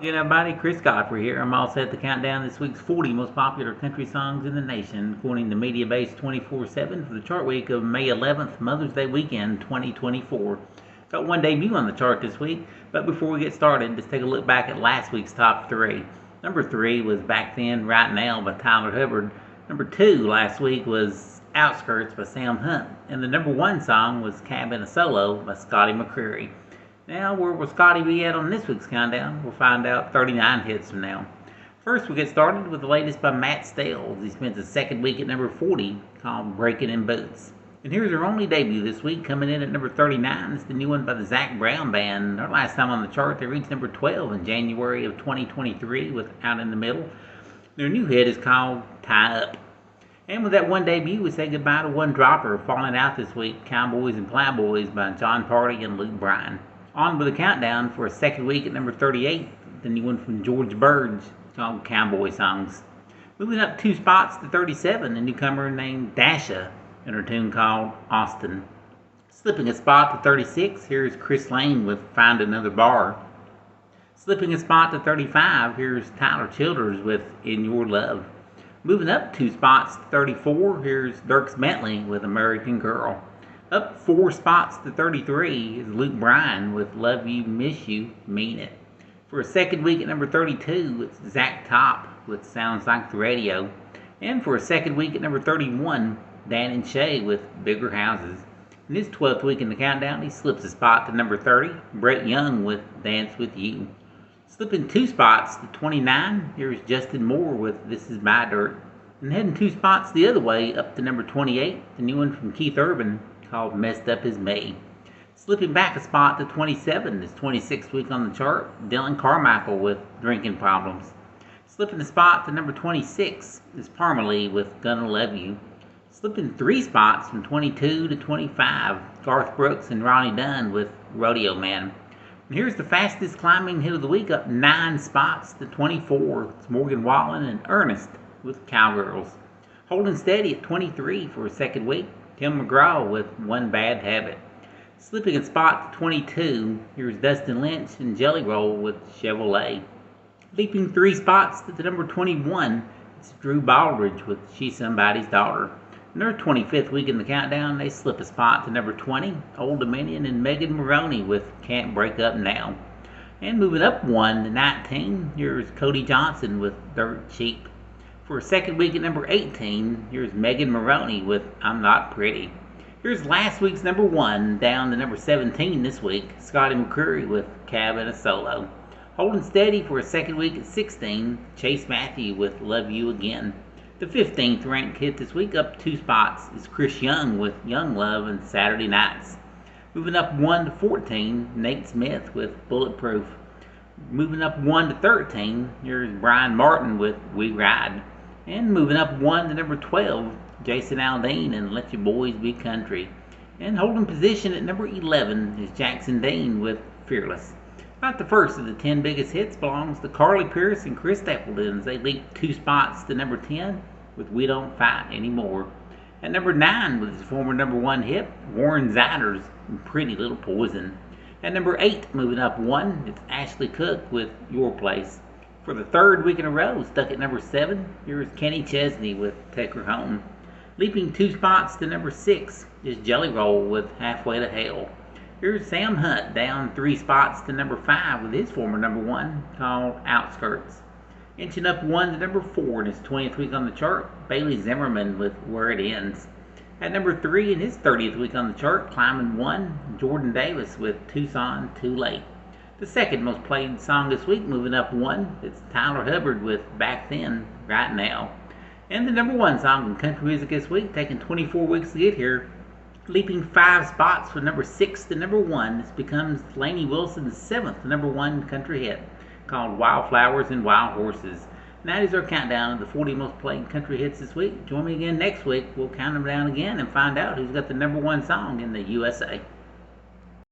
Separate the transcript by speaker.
Speaker 1: Again, everybody, Chris Godfrey here. I'm all set to count down this week's 40 most popular country songs in the nation, according to MediaBase 24/7 for the chart week of May 11th, Mother's Day weekend 2024. Got one debut on the chart this week, but before we get started, let's take a look back at last week's top three. Number 3 was Back Then, Right Now by Tyler Hubbard. Number 2 last week was Outskirts by Sam Hunt. And the number 1 song was Cabin a Solo by Scotty McCreery. Now, where will Scotty be at on this week's countdown? We'll find out 39 hits from now. First, we'll get started with the latest by Matt Stales. He spent the second week at number 40, called Breaking in Boots. And here's their only debut this week, coming in at number 39. It's the new one by the Zac Brown Band. Their last time on the chart, they reached number 12 in January of 2023 with Out in the Middle. Their new hit is called Tie Up. And with that one debut, we say goodbye to one dropper, falling out this week, Cowboys and Plowboys by Jon Pardi and Luke Bryan. On with the countdown for a second week at number 38, the new one from George Burge called Cowboy Songs. Moving up 2 spots to 37, a newcomer named Dasha and her tune called Austin. Slipping a spot to 36, here's Chris Lane with Find Another Bar. Slipping a spot to 35, here's Tyler Childers with In Your Love. Moving up 2 spots to 34, here's Dierks Bentley with American Girl. Up 4 spots to 33 is Luke Bryan with Love You, Miss You, Mean It. For a second week at number 32, it's Zach Top with Sounds Like the Radio. And for a second week at number 31, Dan and Shay with Bigger Houses. In his 12th week in the countdown, he slips a spot to number 30, Brett Young with Dance With You. Slipping 2 spots to 29, here's Justin Moore with This Is My Dirt. And heading 2 spots the other way up to number 28, the new one from Keith Urban, called Messed Up As May. Slipping back a spot to 27, this 26th week on the chart, Dylan Carmichael with Drinking Problems. Slipping a spot to number 26 is Parmalee with Gonna Love You. Slipping 3 spots from 22 to 25, Garth Brooks and Ronnie Dunn with Rodeo Man. And here's the fastest climbing hit of the week, up 9 spots to 24. It's Morgan Wallen and Ernest with Cowgirls. Holding steady at 23 for a second week, Tim McGraw with One Bad Habit. Slipping a spot to 22, here's Dustin Lynch and Jelly Roll with Chevrolet. Leaping 3 spots to the number 21, it's Drew Baldridge with She's Somebody's Daughter. In their 25th week in the countdown, they slip a spot to number 20, Old Dominion and Megan Moroney with Can't Break Up Now. And moving up 1 to 19, here's Cody Johnson with Dirt Cheap. For a second week at number 18, here's Megan Moroney with I'm Not Pretty. Here's last week's number 1, down to number 17 this week, Scotty McCreery with Cabin a Solo. Holding steady for a second week at 16, Chase Matthew with Love You Again. The 15th ranked hit this week, up 2 spots, is Chris Young with Young Love and Saturday Nights. Moving up 1 to 14, Nate Smith with Bulletproof. Moving up 1 to 13, here's Brian Martin with We Ride. And moving up 1 to number 12, Jason Aldean and Let Your Boys Be Country. And holding position at number 11 is Jackson Dean with Fearless. About the first of the 10 biggest hits belongs to Carly Pearce and Chris Stapleton as they leap 2 spots to number 10 with We Don't Fight Anymore. At number 9 with his former number 1 hit, Warren Ziders and Pretty Little Poison. At number 8, moving up 1, it's Ashley Cook with Your Place. For the 3rd week in a row, stuck at number 7, here's Kenny Chesney with Take Her Home. Leaping 2 spots to number 6 is Jelly Roll with Halfway to Hell. Here's Sam Hunt down 3 spots to number 5 with his former number 1 called Outskirts. Inching up 1 to number 4 in his 20th week on the chart, Bailey Zimmerman with Where It Ends. At number 3 in his 30th week on the chart, climbing 1, Jordan Davis with Tucson Too Late. The second most played song this week, moving up 1, it's Tyler Hubbard with Back Then, Right Now. And the number 1 song in country music this week, taking 24 weeks to get here, leaping 5 spots from number 6 to number 1, this becomes Lainey Wilson's 7th number 1 country hit, called Wildflowers and Wild Horses. And that is our countdown of the 40 most played country hits this week. Join me again next week. We'll count them down again and find out who's got the number 1 song in the USA.